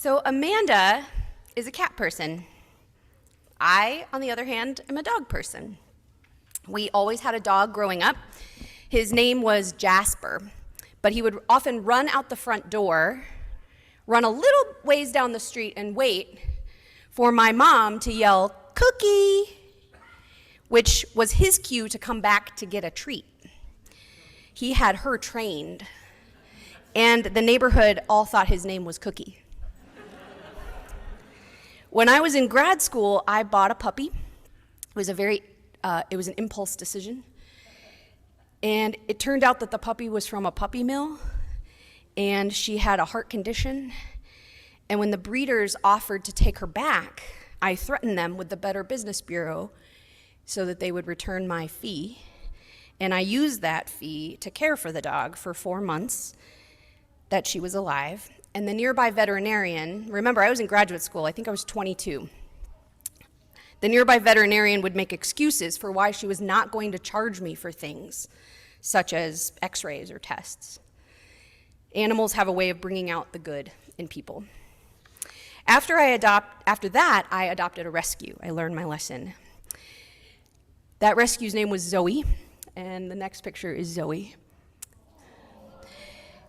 So Amanda is a cat person. I, on the other hand, am a dog person. We always had a dog growing up. His name was Jasper, but he would often run out the front door, run a little ways down the street, and wait for my mom to yell, "Cookie," which was his cue to come back to get a treat. He had her trained, and the neighborhood all thought his name was Cookie. When I was in grad school, I bought a puppy. It was an impulse decision. And it turned out that the puppy was from a puppy mill, and she had a heart condition. And when the breeders offered to take her back, I threatened them with the Better Business Bureau so that they would return my fee. And I used that fee to care for the dog for 4 months that she was alive. And the nearby veterinarian, remember, I was in graduate school, I think I was 22. The nearby veterinarian would make excuses for why she was not going to charge me for things, such as x-rays or tests. Animals have a way of bringing out the good in people. After that, I adopted a rescue. I learned my lesson. That rescue's name was Zoe, and the next picture is Zoe.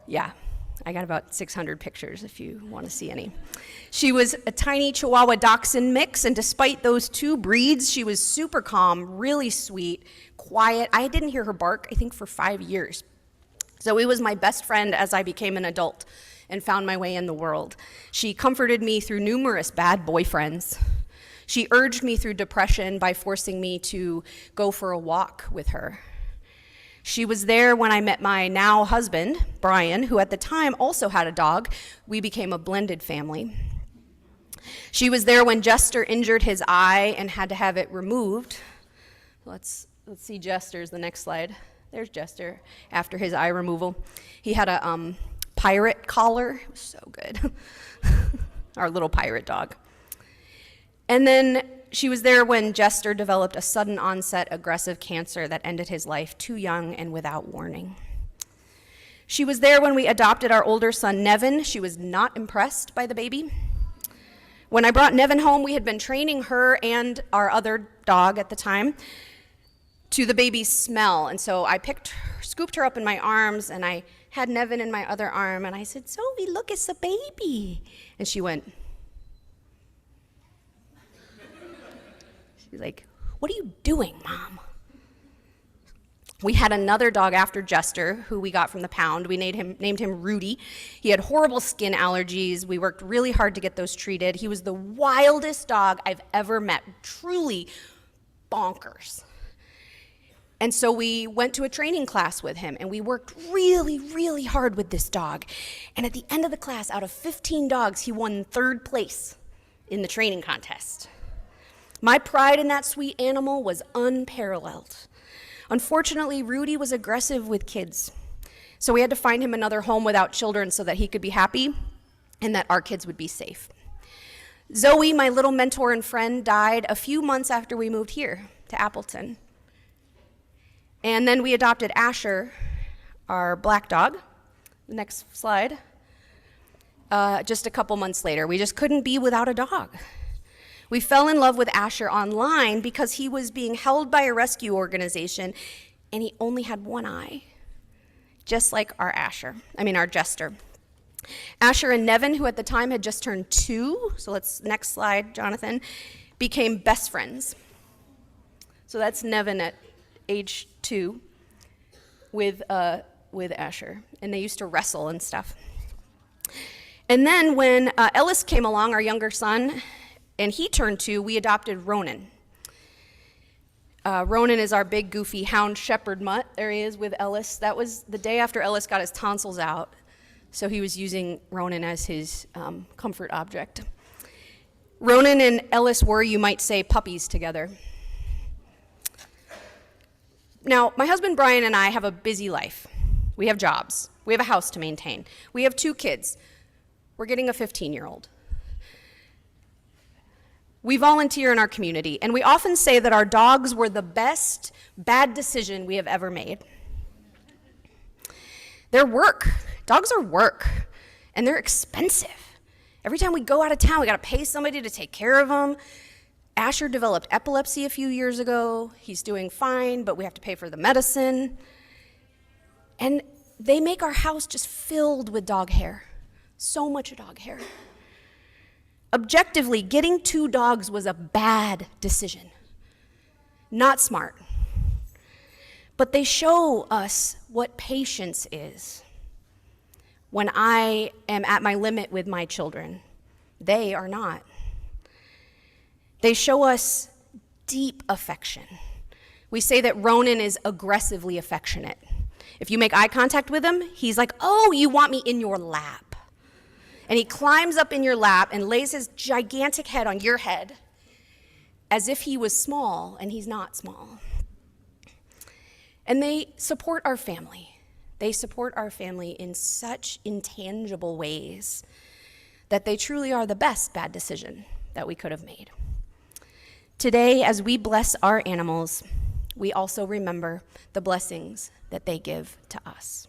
Yeah. I got about 600 pictures if you want to see any. She was a tiny Chihuahua Dachshund mix, and despite those two breeds, she was super calm, really sweet, quiet. I didn't hear her bark, I think, for 5 years. Zoe was my best friend as I became an adult and found my way in the world. She comforted me through numerous bad boyfriends. She urged me through depression by forcing me to go for a walk with her. She was there when I met my now husband, Brian, who at the time also had a dog. We became a blended family. She was there when Jester injured his eye and had to have it removed. Let's see Jester's, the next slide. There's Jester after his eye removal. He had a pirate collar. It was so good. Our little pirate dog. And then she was there when Jester developed a sudden onset aggressive cancer that ended his life too young and without warning. She was there when we adopted our older son, Nevin. She was not impressed by the baby. When I brought Nevin home, we had been training her and our other dog at the time to the baby's smell. And so I scooped her up in my arms, and I had Nevin in my other arm, and I said, "Zoe, look, it's a baby." And she went, she's like, "What are you doing, Mom?" We had another dog after Jester, who we got from the pound. We named him Rudy. He had horrible skin allergies. We worked really hard to get those treated. He was the wildest dog I've ever met, truly bonkers. And so we went to a training class with him, and we worked really, really hard with this dog. And at the end of the class, out of 15 dogs, he won 3rd place in the training contest. My pride in that sweet animal was unparalleled. Unfortunately, Rudy was aggressive with kids, so we had to find him another home without children so that he could be happy and that our kids would be safe. Zoe, my little mentor and friend, died a few months after we moved here to Appleton. And then we adopted Asher, our black dog. The next slide. Just a couple months later. We just couldn't be without a dog. We fell in love with Asher online because he was being held by a rescue organization, and he only had one eye, just like our Jester. Asher and Nevin, who at the time had just turned 2, so next slide, Jonathan, became best friends. So that's Nevin at age 2 with Asher, and they used to wrestle and stuff. And then when Ellis came along, our younger son, and he turned 2, we adopted Ronan. Ronan is our big, goofy hound shepherd mutt. There he is with Ellis. That was the day after Ellis got his tonsils out, so he was using Ronan as his comfort object. Ronan and Ellis were, you might say, puppies together. Now, my husband Brian and I have a busy life. We have jobs. We have a house to maintain. We have 2 kids. We're getting a 15-year-old. We volunteer in our community, and we often say that our dogs were the best bad decision we have ever made. They're work. Dogs are work, and they're expensive. Every time we go out of town, we got to pay somebody to take care of him. Asher developed epilepsy a few years ago. He's doing fine, but we have to pay for the medicine. And they make our house just filled with dog hair. So much dog hair. Objectively, getting 2 dogs was a bad decision. Not smart. But they show us what patience is. When I am at my limit with my children, they are not. They show us deep affection. We say that Ronan is aggressively affectionate. If you make eye contact with him, he's like, oh, you want me in your lap. And he climbs up in your lap and lays his gigantic head on your head as if he was small, and he's not small. And they support our family. They support our family in such intangible ways that they truly are the best bad decision that we could have made. Today, as we bless our animals, we also remember the blessings that they give to us.